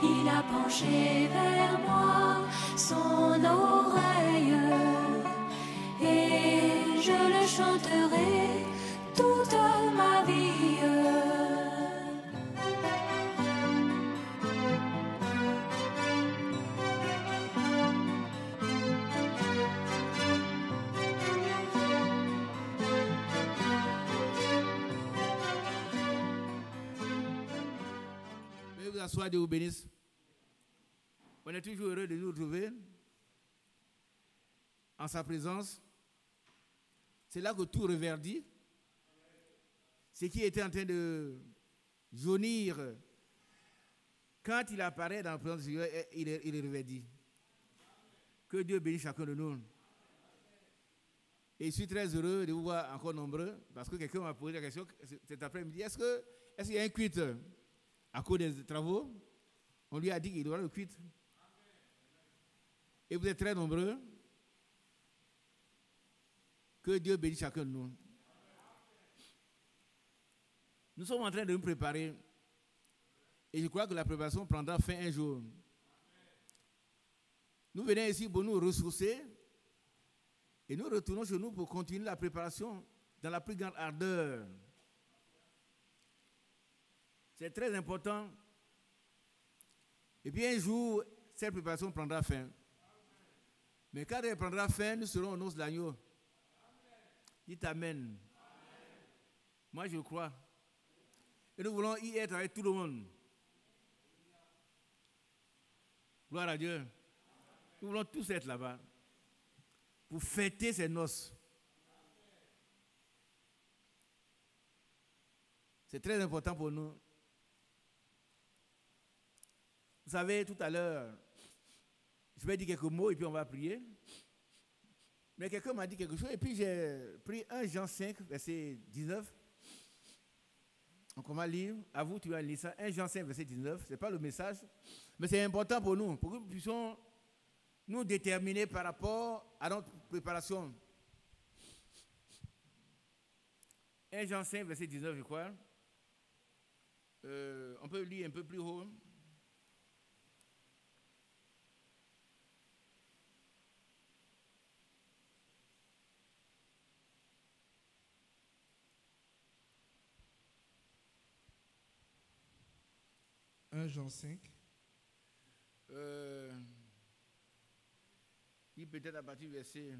il a penché vers moi son oreille, et je le chanterai toute ma vie. Soit Dieu vous bénisse. On est toujours heureux de nous retrouver en sa présence. C'est là que tout reverdit. Ce qui était en train de jaunir, quand il apparaît dans la présence du Seigneur, il est reverdit. Que Dieu bénisse chacun de nous. Et je suis très heureux de vous voir encore nombreux, parce que quelqu'un m'a posé la question cet après-midi, est-ce qu'il y a un culte à cause des travaux? On lui a dit qu'il doit le quitter. Et vous êtes très nombreux. Que Dieu bénisse chacun de nous. Nous sommes en train de nous préparer. Et je crois que la préparation prendra fin un jour. Nous venons ici pour nous ressourcer. Et nous retournons chez nous pour continuer la préparation dans la plus grande ardeur. C'est très important. Et puis un jour, cette préparation prendra fin. Mais quand elle prendra fin, nous serons aux noces de l'agneau. Dites Amen. Moi, je crois. Et nous voulons y être avec tout le monde. Gloire à Dieu. Nous voulons tous être là-bas pour fêter ces noces. C'est très important pour nous. Vous savez, tout à l'heure, je vais dire quelques mots et puis on va prier. Mais quelqu'un m'a dit quelque chose et puis j'ai pris 1 Jean 5, verset 19. Donc on va lire, à vous tu vas lire ça, 1 Jean 5, verset 19. Ce n'est pas le message, mais c'est important pour nous, pour que nous puissions nous déterminer par rapport à notre préparation. 1 Jean 5, verset 19, je crois. On peut lire un peu plus haut. Jean 5. Il peut-être à partir du verset.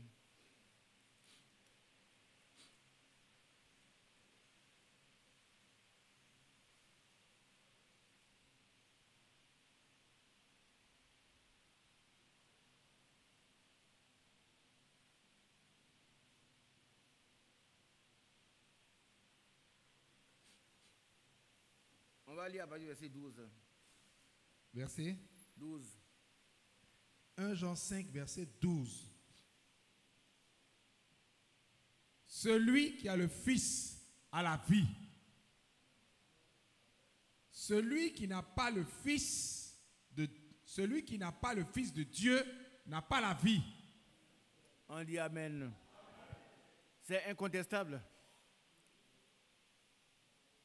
On va lire à partir du verset 12. Verset 12. 1 Jean 5, verset 12. Celui qui a le Fils a la vie. Celui qui n'a pas le Fils de Dieu n'a pas la vie. On dit Amen. C'est incontestable.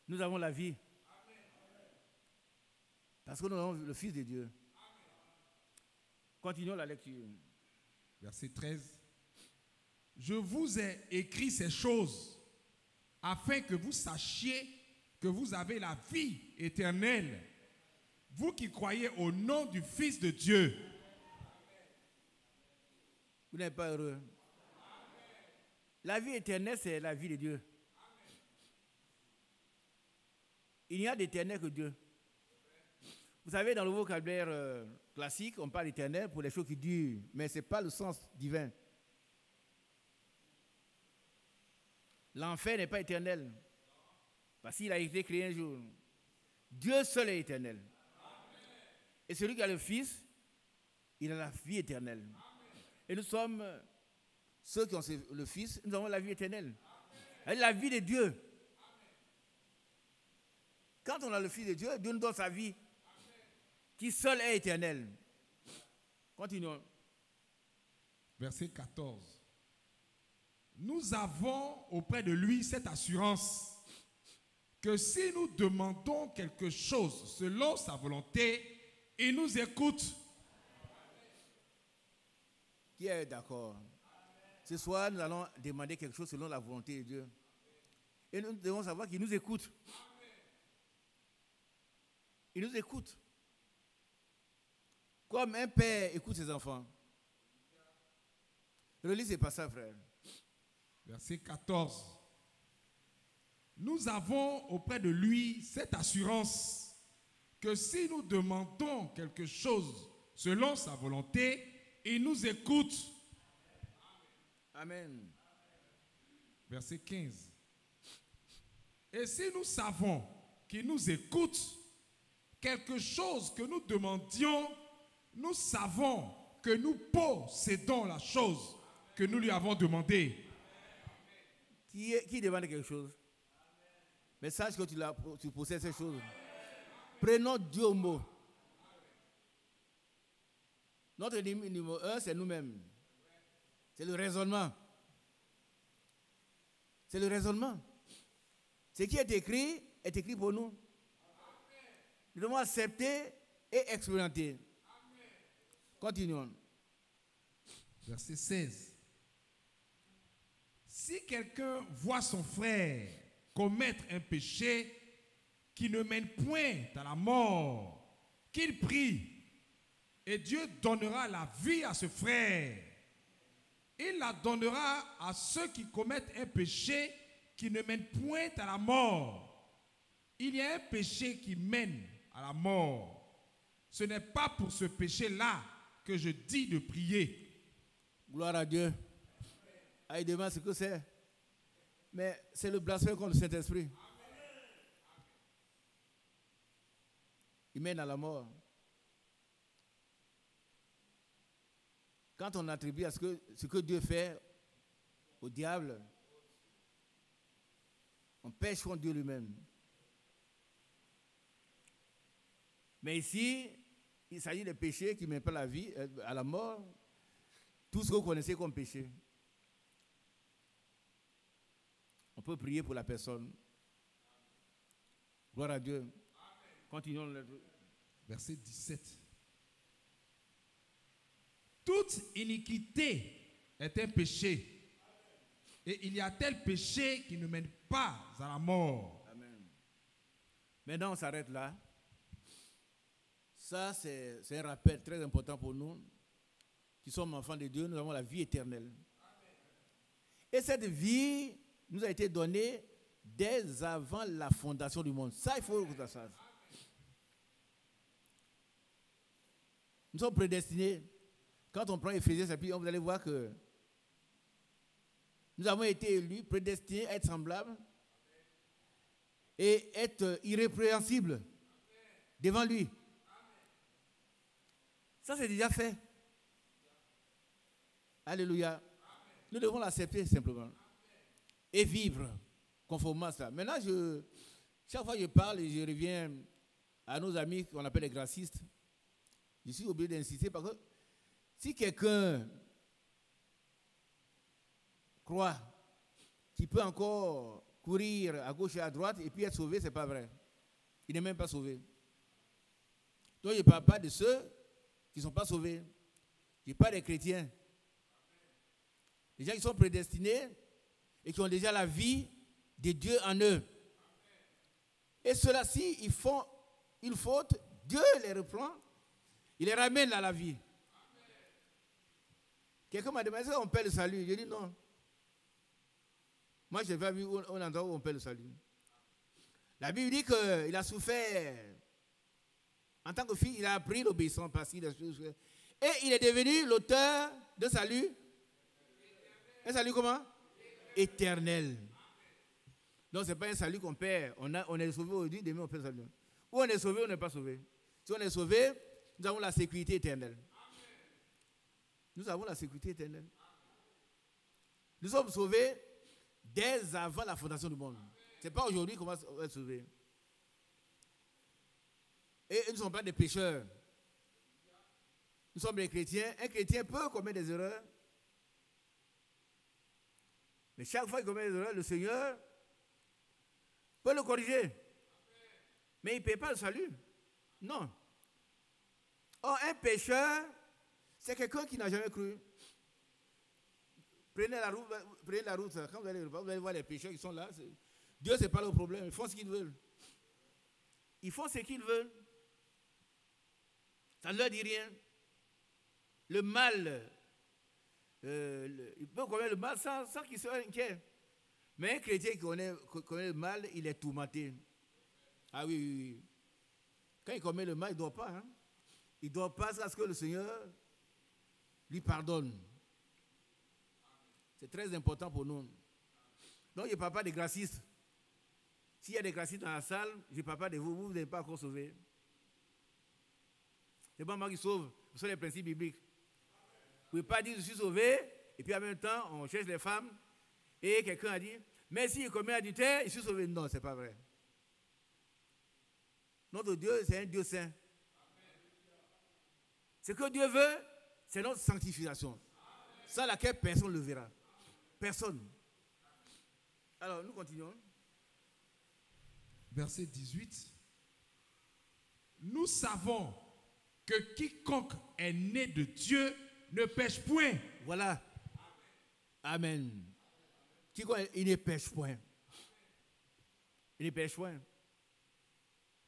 Nous avons la vie. Parce que nous avons le Fils de Dieu. Continuons la lecture. Verset 13. Je vous ai écrit ces choses afin que vous sachiez que vous avez la vie éternelle, vous qui croyez au nom du Fils de Dieu. Vous n'êtes pas heureux. La vie éternelle, c'est la vie de Dieu. Il n'y a d'éternel que Dieu. Vous savez, dans le vocabulaire classique, on parle d'éternel pour les choses qui durent, mais ce n'est pas le sens divin. L'enfer n'est pas éternel, parce qu'il a été créé un jour. Dieu seul est éternel. Et celui qui a le Fils, il a la vie éternelle. Et nous sommes ceux qui ont le Fils, nous avons la vie éternelle. La vie de Dieu. Quand on a le Fils de Dieu, Dieu nous donne sa vie, qui seul est éternel. Continuons. Verset 14. Nous avons auprès de lui cette assurance que si nous demandons quelque chose selon sa volonté, Il nous écoute. Qui est d'accord? Ce soir, nous allons demander quelque chose selon la volonté de Dieu. Et nous devons savoir qu'il nous écoute. Il nous écoute. Comme un père écoute ses enfants. Relis ces passages, frère. Verset 14. Nous avons auprès de lui cette assurance que si nous demandons quelque chose selon sa volonté, il nous écoute. Amen. Verset 15. Et si nous savons qu'il nous écoute, quelque chose que nous demandions, nous savons que nous possédons la chose que nous lui avons demandée. Qui demande quelque chose? Mais sache que tu possèdes ces choses. Prenons Dieu au mot. Notre ennemi numéro 1, c'est nous-mêmes. C'est le raisonnement. C'est le raisonnement. Ce qui est écrit pour nous. Nous devons accepter et expérimenter. Continuons. Verset 16. Si quelqu'un voit son frère commettre un péché qui ne mène point à la mort, qu'il prie, et Dieu donnera la vie à ce frère. Il la donnera à ceux qui commettent un péché qui ne mène point à la mort. Il y a un péché qui mène à la mort. Ce n'est pas pour ce péché-là que je dis de prier. Gloire à Dieu. Ah, il demande ce que c'est. Mais c'est le blasphème contre le Saint-Esprit. Il mène à la mort. Quand on attribue à ce que Dieu fait au diable, on pêche contre Dieu lui-même. Mais ici, il s'agit de péchés qui ne mènent pas la vie, à la mort. Tout ce que vous connaissez comme péché. On peut prier pour la personne. Gloire à Dieu. Continuons. Verset 17. Toute iniquité est un péché. Et il y a tel péché qui ne mène pas à la mort. Amen. Maintenant, on s'arrête là. Ça, c'est un rappel très important pour nous, qui sommes enfants de Dieu. Nous avons la vie éternelle. Et cette vie nous a été donnée dès avant la fondation du monde. Ça, il faut que ça sache. Nous sommes prédestinés. Quand on prend Éphésiens chapitre 1, vous allez voir que nous avons été élus, prédestinés à être semblables et être irrépréhensibles devant lui. Ça, c'est déjà fait. Alléluia. Nous devons l'accepter simplement et vivre conformément à ça. Maintenant, chaque fois que je parle et je reviens à nos amis qu'on appelle les gracistes, je suis obligé d'insister parce que si quelqu'un croit qu'il peut encore courir à gauche et à droite et puis être sauvé, ce n'est pas vrai. Il n'est même pas sauvé. Donc je ne parle pas de ceux qui ne sont pas sauvés. Je parle des chrétiens. Les gens qui sont prédestinés et qui ont déjà la vie de Dieu en eux. Et ceux-là, s'ils font une faute, Dieu les reprend, il les ramène à la vie. Quelqu'un m'a demandé si on paie le salut. J'ai dit non. Moi, je n'ai pas vu un endroit où on paie le salut. La Bible dit qu'il a souffert. En tant que fils, il a appris l'obéissance passive. Et il est devenu l'auteur de salut. Un salut comment? Éternel. Donc, ce n'est pas un salut qu'on perd. On est sauvé aujourd'hui, demain on perd le salut. Ou on est sauvé ou on n'est pas sauvé. Si on est sauvé, nous avons la sécurité éternelle. Nous avons la sécurité éternelle. Nous sommes sauvés dès avant la fondation du monde. Ce n'est pas aujourd'hui qu'on va être sauvés. Et nous ne sommes pas des pécheurs. Nous sommes des chrétiens. Un chrétien peut commettre des erreurs. Mais chaque fois qu'il commet des erreurs, le Seigneur peut le corriger. Mais il ne paie pas le salut. Non. Or, un pécheur, c'est quelqu'un qui n'a jamais cru. Prenez la route. Quand vous allez voir les pécheurs qui sont là, Dieu, ce n'est pas le problème. Ils font ce qu'ils veulent. Ils font ce qu'ils veulent. Ça ne leur dit rien. Le mal, il peut commettre le mal sans qu'il soit inquiet. Mais un chrétien qui connaît le mal, il est tourmenté. Ah oui. Quand il commet le mal, il ne doit pas. Hein? Il ne doit pas à ce que le Seigneur lui pardonne. C'est très important pour nous. Donc, je ne parle pas des gracistes. S'il y a des gracistes dans la salle, je ne parle pas de vous. Vous n'êtes pas encore sauvés. C'est pas moi qui sauve. Ce sont les principes bibliques. Vous ne pouvez pas dire je suis sauvé, et puis en même temps, on cherche les femmes, et quelqu'un a dit, mais s'il commet adultère, je suis sauvé. Non, ce n'est pas vrai. Notre Dieu, c'est un Dieu saint. Ce que Dieu veut, c'est notre sanctification. Sans laquelle personne ne le verra. Personne. Alors, nous continuons. Verset 18. Nous savons que quiconque est né de Dieu ne pêche point. Voilà. Amen. Quiconque, il ne pêche point. Il ne pêche point.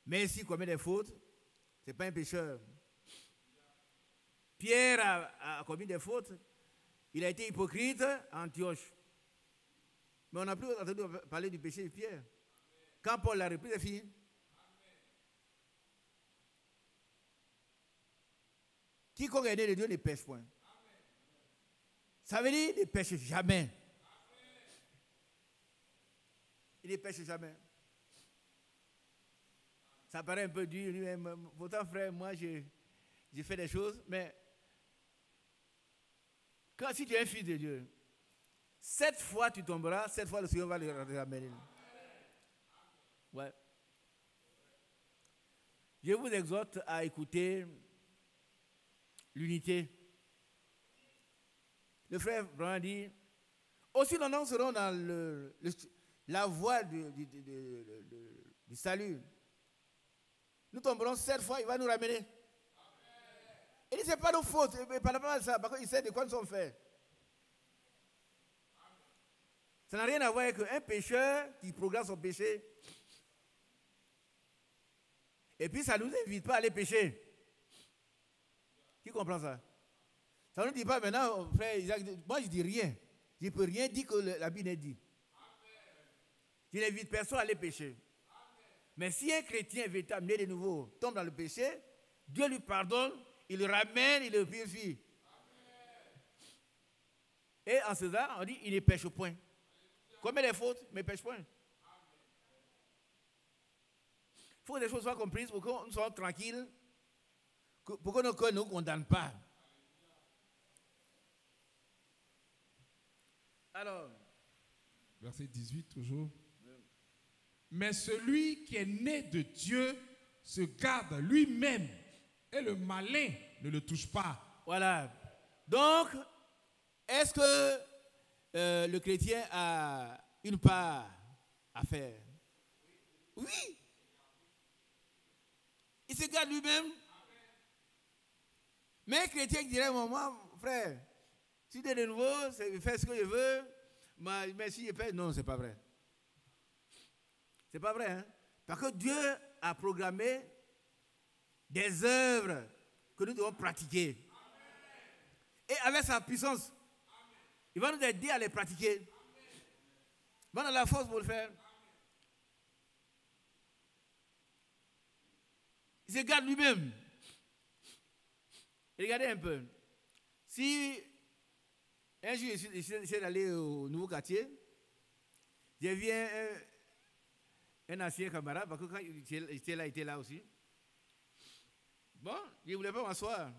Mais s'il commet des fautes, ce n'est pas un pécheur. Pierre a commis des fautes. Il a été hypocrite à Antioche. Mais on n'a plus entendu parler du péché de Pierre. Quand Paul l'a repris, c'est fini. Quiconque est né de Dieu ne pêche point. Ça veut dire qu'il ne pêche jamais. Il ne pêche jamais. Ça paraît un peu dur. Pourtant, frère, moi, j'ai fait des choses, mais si tu es un fils de Dieu, 7 fois tu tomberas, 7 fois le Seigneur va le ramener. Ouais. Je vous exhorte à écouter l'unité. Le frère Branham dit, aussi nous serons dans la voie du salut. Nous tomberons 7 fois, il va nous ramener. Il dit, ce n'est pas nos fautes, il ne parle pas de ça, parce qu'il sait de quoi nous sommes faits. Ça n'a rien à voir avec un pécheur qui programme son péché. Et puis ça ne nous invite pas à aller pécher. Qui comprend ça? Ça ne nous dit pas maintenant, frère Isaac, moi je ne dis rien. Je ne peux rien dire que la Bible est dit. Je n'invite personne à aller pécher. Mais si un chrétien veut amener de nouveau, tombe dans le péché, Dieu lui pardonne, il le ramène, il le purifie. Et en ce temps, on dit, il ne pêche point. Commet les fautes, mais ne pêche point. Il faut que les choses soient comprises pour que nous soyons tranquilles, pour que nos cœurs ne nous condamnent pas. Alors, verset 18 toujours. Mais celui qui est né de Dieu se garde lui-même et le malin ne le touche pas. Voilà. Donc, est-ce que le chrétien a une part à faire? Oui. Il se garde lui-même. Mais un chrétien qui dirait, moi, frère, si tu es de nouveau, je fais ce que je veux, mais si je fais, non, c'est pas vrai. C'est pas vrai, hein? Parce que Dieu a programmé des œuvres que nous devons pratiquer. Et avec sa puissance, il va nous aider à les pratiquer. Il va nous donner la force pour le faire. Il se garde lui-même. Regardez un peu. Si un jour j'essaie d'aller au nouveau quartier, je viens un ancien camarade, parce que quand j'étais là, il était là aussi. Bon, je ne voulais pas m'asseoir.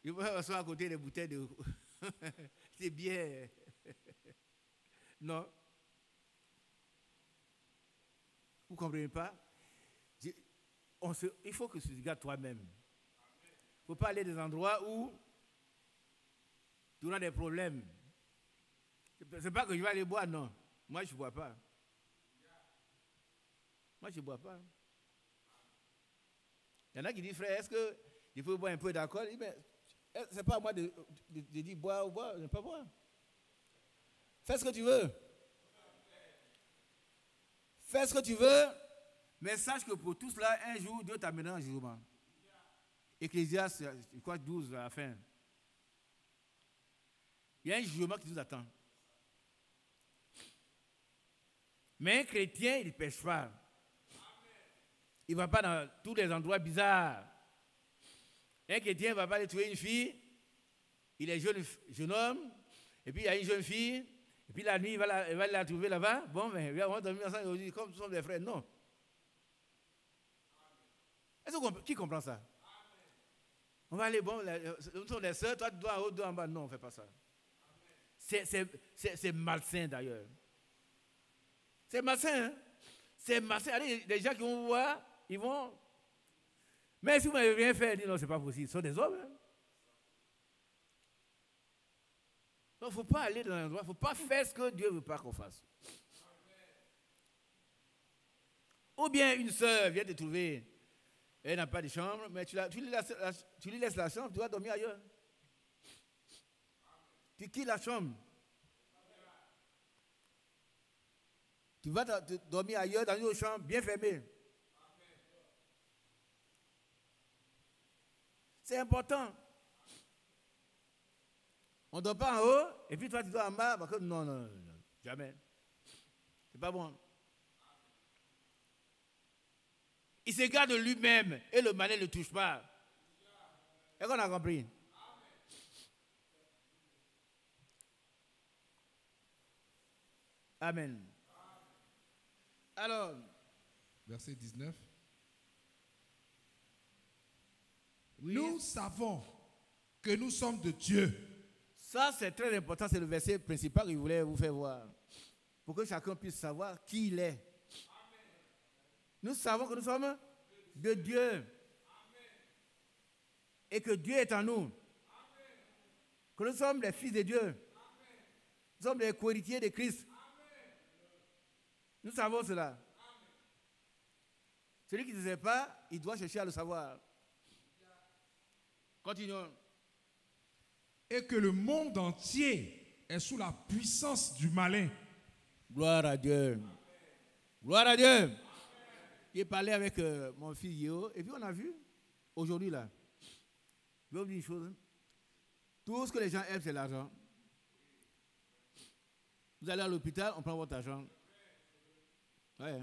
Je voulais m'asseoir à côté des bouteilles de bière. Non. Vous ne comprenez pas? Il faut que tu te regardes toi-même. Il ne faut pas aller dans des endroits où tu auras des problèmes. Ce n'est pas que je vais aller boire, non. Moi, je ne bois pas. Moi, je ne bois pas. Il y en a qui disent, frère, est-ce que je peux boire un peu d'alcool? Il dit, mais c'est pas à moi de dire boire ou boire, je ne peux pas boire. Fais ce que tu veux. Fais ce que tu veux, mais sache que pour tout cela, un jour, Dieu t'amènera un jugement. Ecclésiaste, je crois 12 à la fin. Il y a un jugement qui nous attend. Mais un chrétien, il ne pêche pas. Il ne va pas dans tous les endroits bizarres. Un chrétien ne va pas aller trouver une fille. Il est jeune homme. Et puis il y a une jeune fille. Et puis la nuit, il va la trouver là-bas. Bon, mais on va dormir ensemble aujourd'hui comme nous sommes des frères. Non. Qui comprend ça? On va aller, bon, nous sommes des sœurs, toi tu dois en haut, toi en bas. Non, on ne fait pas ça. C'est malsain d'ailleurs. C'est malsain, hein? C'est malsain. Allez, les gens qui vont voir, ils vont. Mais si vous n'avez rien fait, ils disent non, ce n'est pas possible. Ce sont des hommes. Hein? Donc, il ne faut pas aller dans un endroit, il ne faut pas faire ce que Dieu ne veut pas qu'on fasse. Ou bien une sœur vient te trouver, elle n'a pas de chambre, mais tu lui laisses la chambre, tu vas dormir ailleurs. Tu quittes la chambre. Tu vas dormir ailleurs dans une autre chambre bien fermée. C'est important. On ne dort pas en haut, et puis toi tu dors en bas, parce que non, jamais. C'est pas bon. Il se garde de lui-même, et le malin ne le touche pas. Est-ce qu'on a compris? Amen. Alors, verset 19. Oui. Nous savons que nous sommes de Dieu. Ça, c'est très important, c'est le verset principal que je voulais vous faire voir. Pour que chacun puisse savoir qui il est. Amen. Nous savons que nous sommes de Dieu. Amen. Et que Dieu est en nous. Amen. Que nous sommes les fils de Dieu. Amen. Nous sommes les cohéritiers de Christ. Amen. Nous savons cela. Amen. Celui qui ne sait pas, il doit chercher à le savoir. Continuons. Et que le monde entier est sous la puissance du malin. Gloire à Dieu. Amen. Gloire à Dieu. J'ai parlé avec mon fils Yéo, et puis on a vu, aujourd'hui là, je vais vous dire une chose. Tout ce que les gens aiment, c'est l'argent. Vous allez à l'hôpital, on prend votre argent. Ouais.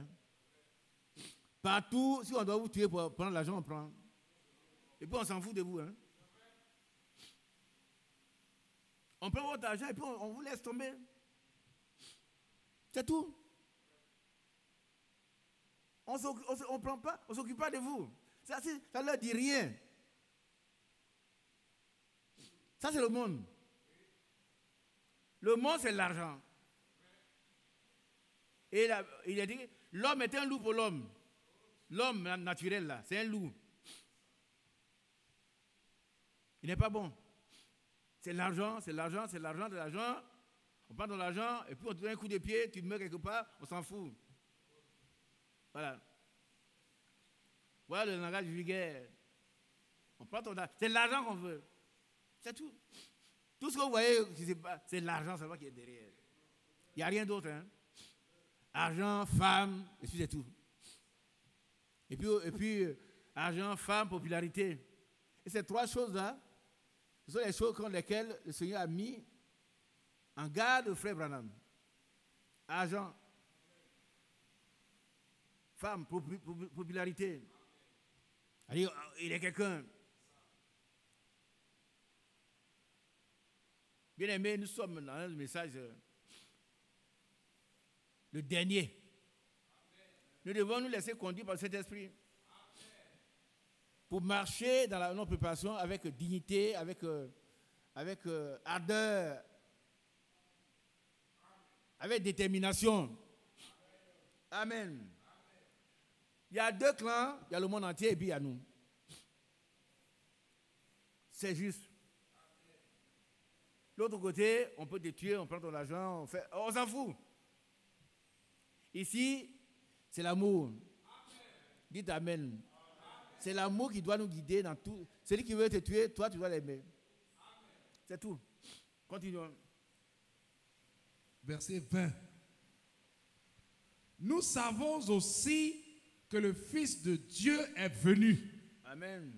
Partout, si on doit vous tuer pour prendre l'argent, on prend. Et puis on s'en fout de vous. Hein. On prend votre argent et puis on vous laisse tomber. C'est tout. On ne prend pas, on ne s'occupe pas de vous. Ça ne leur dit rien. Ça, c'est le monde. Le monde, c'est l'argent. Et là, il a dit, l'homme est un loup pour l'homme. L'homme naturel, là, c'est un loup. Il n'est pas bon. C'est l'argent, c'est l'argent, c'est l'argent, c'est l'argent. On prend de l'argent et puis on te donne un coup de pied, tu meurs quelque part, on s'en fout. Voilà. Voilà le langage vulgaire. On prend ton argent. C'est l'argent qu'on veut. C'est tout. Tout ce que vous voyez, c'est l'argent seulement qui est derrière. Il n'y a rien d'autre. Hein? Argent, femme, et puis c'est tout. Et puis argent, femme, popularité. Et ces trois choses-là, ce sont les choses contre lesquelles le Seigneur a mis en garde le frère Branham. Argent, femme, popularité. Il est quelqu'un. Bien aimé, nous sommes dans un message, le dernier. Nous devons nous laisser conduire par cet esprit. Pour marcher dans notre préparation avec dignité, avec ardeur, avec détermination. Amen. Il y a deux clans, il y a le monde entier et puis il y a nous. C'est juste. L'autre côté, on peut te tuer, on prend ton argent, on s'en fout. Ici, c'est l'amour. Dites Amen. C'est l'amour qui doit nous guider dans tout. Celui qui veut te tuer, toi, tu dois l'aimer. C'est tout. Continuons. Verset 20. Nous savons aussi que le Fils de Dieu est venu. Amen.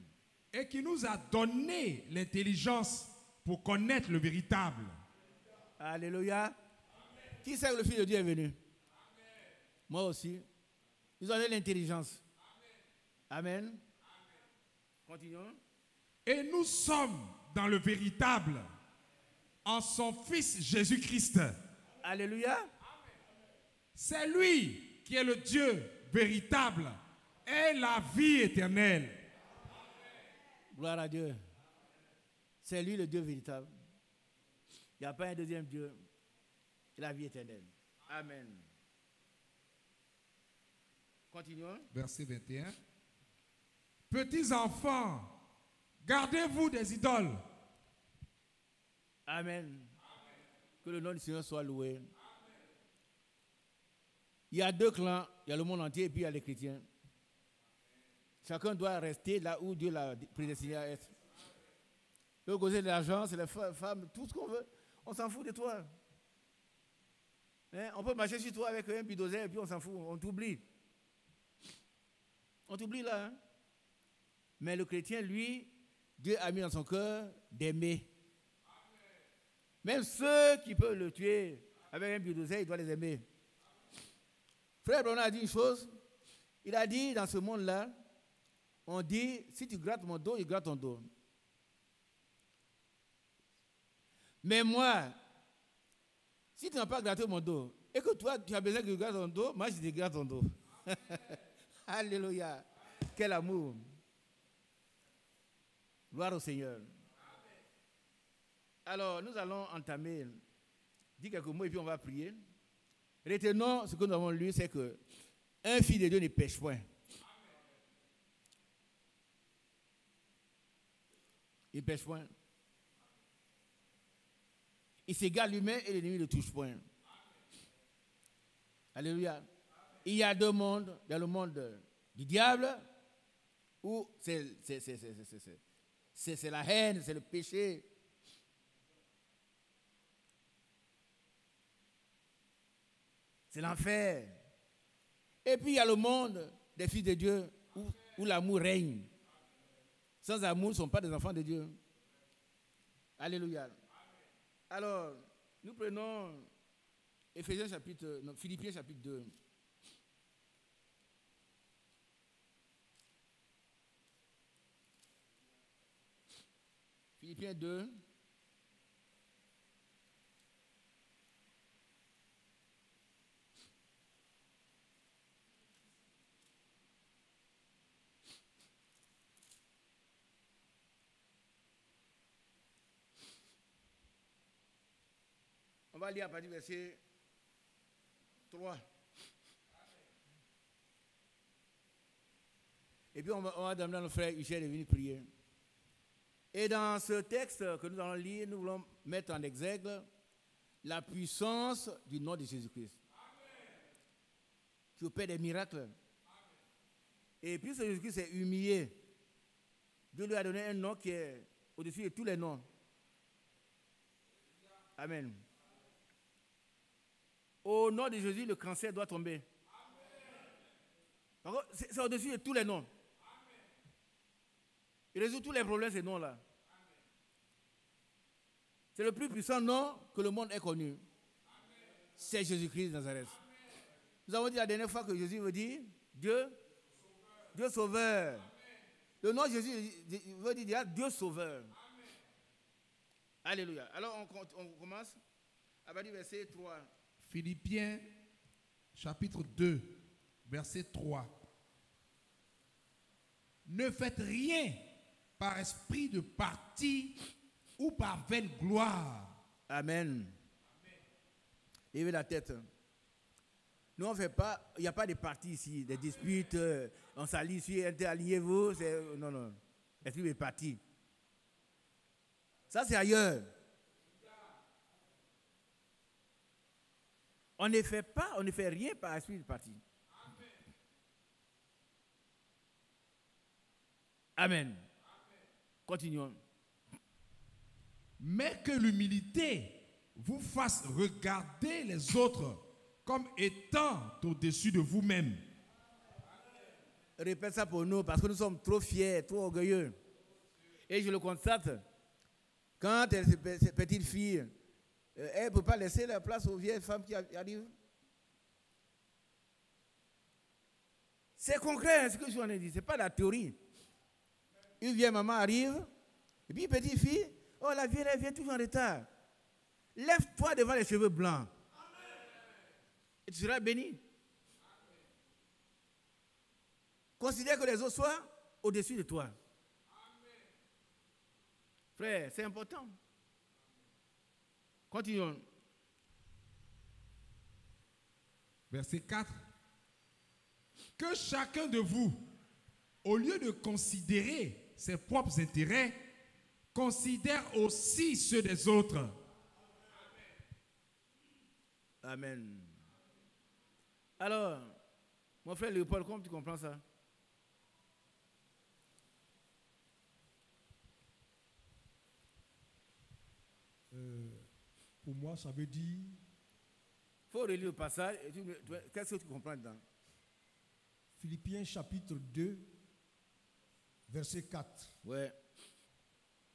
Et qui nous a donné l'intelligence pour connaître le véritable. Alléluia. Amen. Qui sait que le Fils de Dieu est venu? Amen. Moi aussi. Nous avons l'intelligence. Amen. Amen. Continuons. Et nous sommes dans le véritable, en son Fils Jésus-Christ. Alléluia. Amen. C'est lui qui est le Dieu véritable et la vie éternelle. Gloire à Dieu. C'est lui le Dieu véritable. Il n'y a pas un deuxième Dieu. C'est la vie éternelle. Amen. Continuons. Verset 21. Petits enfants, gardez-vous des idoles. Amen. Que le nom du Seigneur soit loué. Amen. Il y a deux clans. Il y a le monde entier et puis il y a les chrétiens. Chacun doit rester là où Dieu l'a prédestiné à être. Le côté de l'argent, c'est les femmes, tout ce qu'on veut. On s'en fout de toi. Hein? On peut marcher sur toi avec un bulldozer et puis on s'en fout. On t'oublie. On t'oublie là. Hein? Mais le chrétien, lui, Dieu a mis dans son cœur d'aimer. Même ceux qui peuvent le tuer avec un bulldozer, il doit les aimer. Frère Branham a dit une chose. Il a dit dans ce monde-là, on dit, si tu grattes mon dos, il gratte ton dos. Mais moi, si tu n'as pas gratté mon dos, et que toi, tu as besoin que je gratte ton dos, moi, je te gratte ton dos. Alléluia. Quel amour. Gloire au Seigneur. Alors, nous allons entamer, dire quelques mots et puis on va prier. Retenons ce que nous avons lu, c'est que un fils de Dieu ne pêche point. Il ne pêche point. Il s'égare lui-même et l'ennemi ne le touche point. Alléluia. Il y a deux mondes. Il y a le monde du diable, où c'est la haine, c'est le péché. C'est l'enfer. Et puis il y a le monde des fils de Dieu, où l'amour règne. Sans amour, ils ne sont pas des enfants de Dieu. Alléluia. Alors, nous prenons Philippiens chapitre 2. Philippiens 2. On va lire à partir du verset 3. Et puis on va demander à nos frères Michel de venir prier. Et dans ce texte que nous allons lire, nous voulons mettre en exergue la puissance du nom de Jésus-Christ. Qui opère des miracles. Amen. Et puis Jésus-Christ s'est humilié. Dieu lui a donné un nom qui est au-dessus de tous les noms. Amen. Au nom de Jésus, le cancer doit tomber. C'est au-dessus de tous les noms. Il résout tous les problèmes, ces noms-là. C'est le plus puissant nom que le monde ait connu. C'est Jésus-Christ de Nazareth. Nous avons dit la dernière fois que Jésus veut dire Dieu sauveur. Le nom de Jésus veut dire Dieu sauveur. Alléluia. Alors on commence à partir du verset 3. Philippiens chapitre 2, verset 3. Ne faites rien par esprit de parti ou par vaine gloire. Amen. Levez la tête. Nous, on ne fait pas, il n'y a pas de parti ici, des disputes, on s'allie ici, alliez-vous. Non, non. Esprit de parti. Ça, c'est ailleurs. On ne fait rien par esprit de parti. Amen. Continuons. Mais que l'humilité vous fasse regarder les autres comme étant au-dessus de vous-même. Répète ça pour nous parce que nous sommes trop fiers, trop orgueilleux. Et je le constate. Quand cette petite fille, elle ne peut pas laisser la place aux vieilles femmes qui arrivent. C'est concret hein, ce que je suis en train de dire. Ce n'est pas la théorie. Une vieille maman arrive, et puis une petite fille, oh la vieille, elle vient toujours en retard. Lève-toi devant les cheveux blancs. Et tu seras béni. Considère que les autres soient au-dessus de toi. Frère, c'est important. Continuons. Verset 4. Que chacun de vous, au lieu de considérer ses propres intérêts, considère aussi ceux des autres. Amen. Alors, mon frère Léopold, comment tu comprends ça? Pour moi, ça veut dire, Il faut relire le passage. Qu'est-ce que tu comprends dedans? Philippiens chapitre 2, verset 4. Ouais.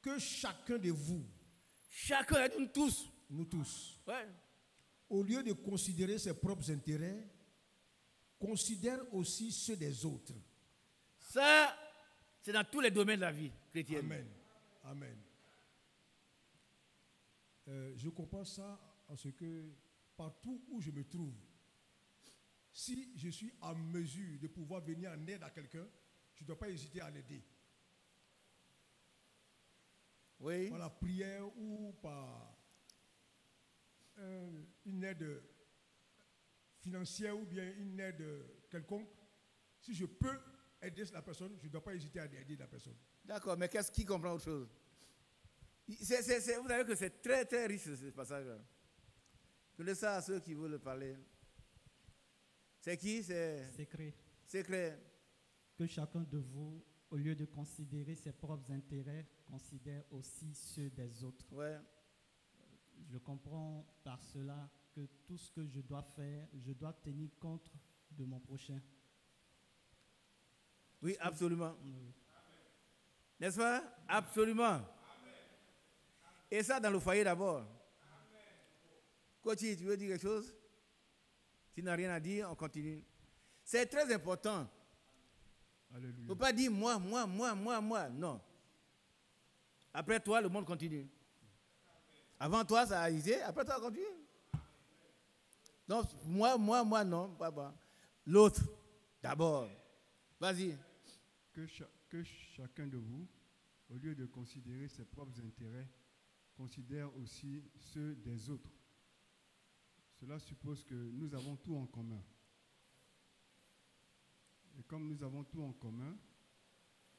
Que chacun de vous, Chacun, nous tous. nous tous, Ouais. au lieu de considérer ses propres intérêts, considère aussi ceux des autres. Ça, c'est dans tous les domaines de la vie chrétienne. Amen. Amen. Je comprends ça en ce que partout où je me trouve, si je suis en mesure de pouvoir venir en aide à quelqu'un, je ne dois pas hésiter à l'aider. Oui. Par la prière ou par une aide financière ou bien une aide quelconque. Si je peux aider la personne, je ne dois pas hésiter à aider la personne. D'accord, mais qu'est-ce qui comprend autre chose? Vous savez que c'est très très riche ce passage-là. Je laisse ça à ceux qui veulent parler. C'est qui? Secret. C'est clair. Que chacun de vous, au lieu de considérer ses propres intérêts, considère aussi ceux des autres. Ouais. Je comprends par cela que tout ce que je dois faire, je dois tenir compte de mon prochain. Oui, absolument. Oui. N'est-ce pas? Absolument. Et ça dans le foyer d'abord. Coach, tu veux dire quelque chose? Si tu n'as rien à dire, on continue. C'est très important. Il ne Alléluia. faut pas dire moi. Non. Après toi, le monde continue. Avant toi, ça a été. Après toi, ça continue. Donc, moi, non. Pas. L'autre, d'abord. Vas-y. Que chacun de vous, au lieu de considérer ses propres intérêts, considère aussi ceux des autres. Cela suppose que nous avons tout en commun. Et comme nous avons tout en commun,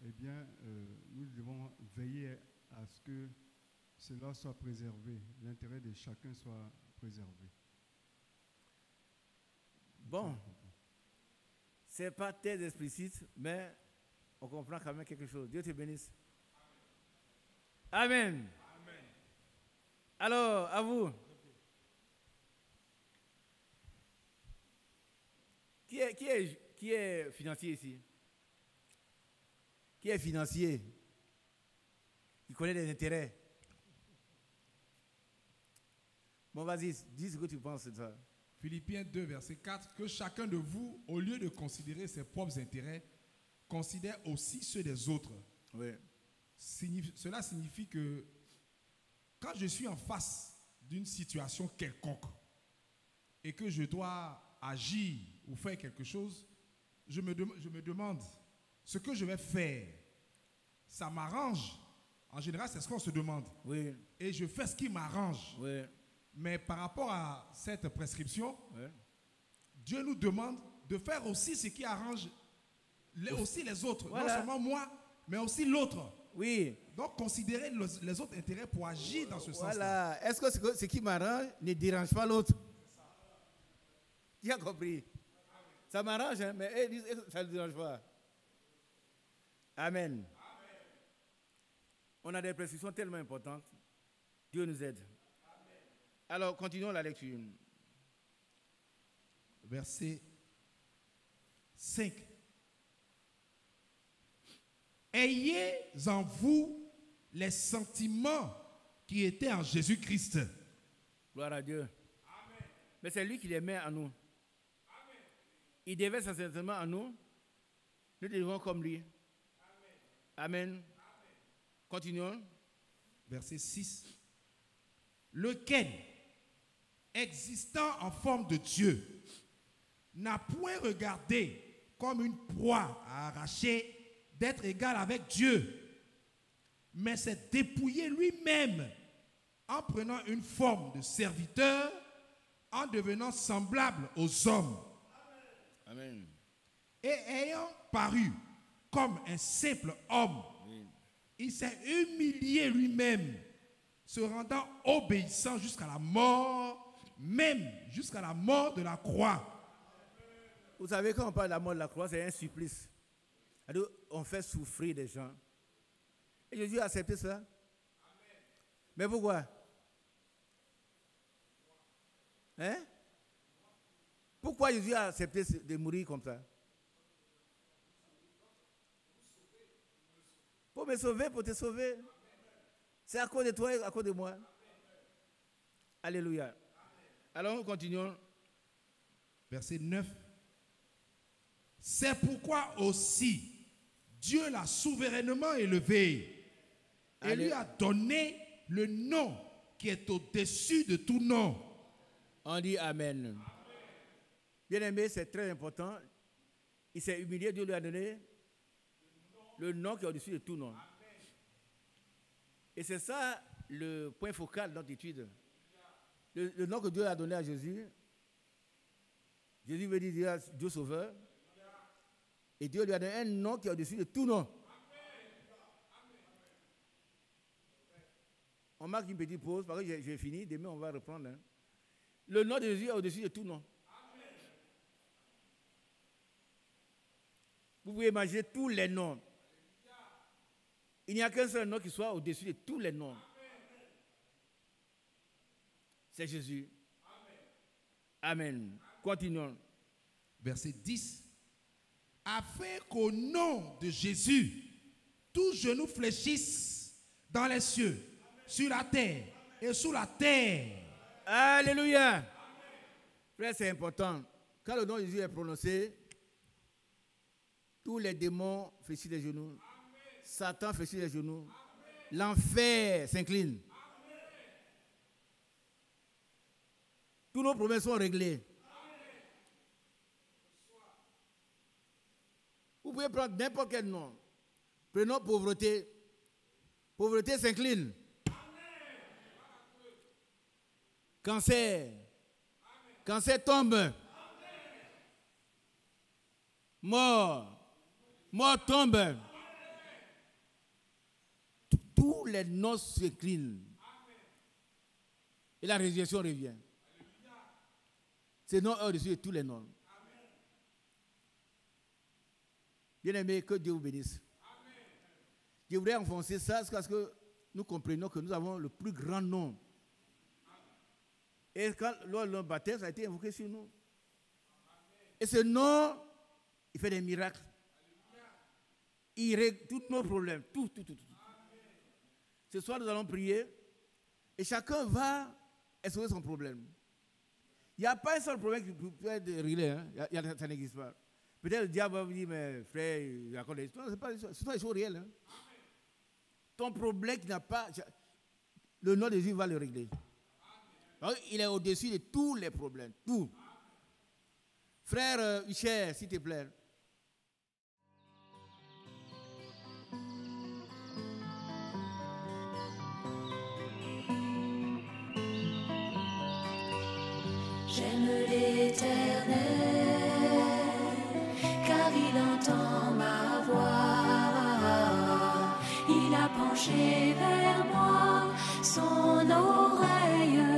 eh bien, nous devons veiller à ce que cela soit préservé, l'intérêt de chacun soit préservé. Bon. Ce n'est pas très explicite, mais on comprend quand même quelque chose. Dieu te bénisse. Amen. Alors, à vous. Qui est financier ici? Qui est financier? Qui connaît les intérêts? Bon, vas-y, dis ce que tu penses de ça. Philippiens 2, verset 4. Que chacun de vous, au lieu de considérer ses propres intérêts, considère aussi ceux des autres. Oui. Cela signifie que quand je suis en face d'une situation quelconque et que je dois agir ou faire quelque chose, je me demande ce que je vais faire. Ça m'arrange. En général, c'est ce qu'on se demande. Oui. Et je fais ce qui m'arrange. Oui. Mais par rapport à cette prescription, Oui. Dieu nous demande de faire aussi ce qui arrange aussi les autres. Voilà. Non seulement moi, mais aussi l'autre. Oui. Donc, considérer les autres intérêts pour agir dans ce sens-là. Voilà. Est-ce que ce qui m'arrange ne dérange pas l'autre? Tu as compris? Ça m'arrange, hein, mais ça ne dérange pas. Amen. On a des prescriptions tellement importantes. Dieu nous aide. Alors, continuons la lecture. Verset 5. Ayez en vous les sentiments qui étaient en Jésus-Christ. Gloire à Dieu. Amen. Mais c'est lui qui les met en nous. Amen. Il déverse ses sentiments en nous. Nous devons comme lui. Amen. Amen. Continuons. Verset 6. Lequel, existant en forme de Dieu, n'a point regardé comme une proie à arracher d'être égal avec Dieu, mais s'est dépouillé lui-même en prenant une forme de serviteur, en devenant semblable aux hommes. Amen. Et ayant paru comme un simple homme, il s'est humilié lui-même, se rendant obéissant jusqu'à la mort, même jusqu'à la mort de la croix. Vous savez, quand on parle de la mort de la croix, c'est un supplice. Alors, on fait souffrir des gens. Et Jésus a accepté cela. Amen. Mais pourquoi? Hein? Pourquoi Jésus a accepté de mourir comme ça? Pour me sauver, pour te sauver. C'est à cause de toi et à cause de moi. Alléluia. Alors, nous continuons. Verset 9. C'est pourquoi aussi Dieu l'a souverainement élevé et lui a donné le nom qui est au-dessus de tout nom. On dit Amen. Bien-aimé, c'est très important. Il s'est humilié, Dieu lui a donné le nom qui est au-dessus de tout nom. Et c'est ça le point focal de notre étude. Le nom que Dieu a donné à Jésus. Jésus veut dire Dieu sauveur. Et Dieu lui a donné un nom qui est au-dessus de tout nom. On marque une petite pause parce que j'ai fini. Demain, on va reprendre. Hein. Le nom de Jésus est au-dessus de tout nom. Vous pouvez imaginer tous les noms. Il n'y a qu'un seul nom qui soit au-dessus de tous les noms. C'est Jésus. Amen. Continuons. Verset 10. Afin qu'au nom de Jésus, tout genou fléchisse dans les cieux, sur la terre et sous la terre. Alléluia. Frère, c'est important. Quand le nom de Jésus est prononcé, tous les démons fléchissent les genoux. Satan fléchit les genoux. L'enfer s'incline. Tous nos problèmes sont réglés. Vous pouvez prendre n'importe quel nom. Prenons pauvreté. Pauvreté s'incline. Cancer. Cancer tombe. Mort. Mort tombe. Tous les noms s'inclinent. Et la résurrection revient. Ces noms sont au-dessus de tous les noms. Bien-aimés, que Dieu vous bénisse. Amen. Je voudrais enfoncer ça jusqu'à ce que nous comprenions que nous avons le plus grand nom. Amen. Et quand lors de notre baptême, ça a été invoqué sur nous. Amen. Et ce nom, il fait des miracles. Amen. Il règle tous nos problèmes. Tout. Amen. Ce soir, nous allons prier et chacun va exposer son problème. Il n'y a pas un seul problème qui peut être réglé. Hein? Ça n'existe pas. Peut-être le diable va vous dire, mais frère, il raconte des histoires. Ce sont des choses réelles. Hein? Ton problème qui n'a pas... Le nom de Jésus va le régler. Alors, il est au-dessus de tous les problèmes. Tout. Frère Michel, s'il te plaît. J'aime l'Éternel, car il entend ma voix. Il a penché vers moi son oreille.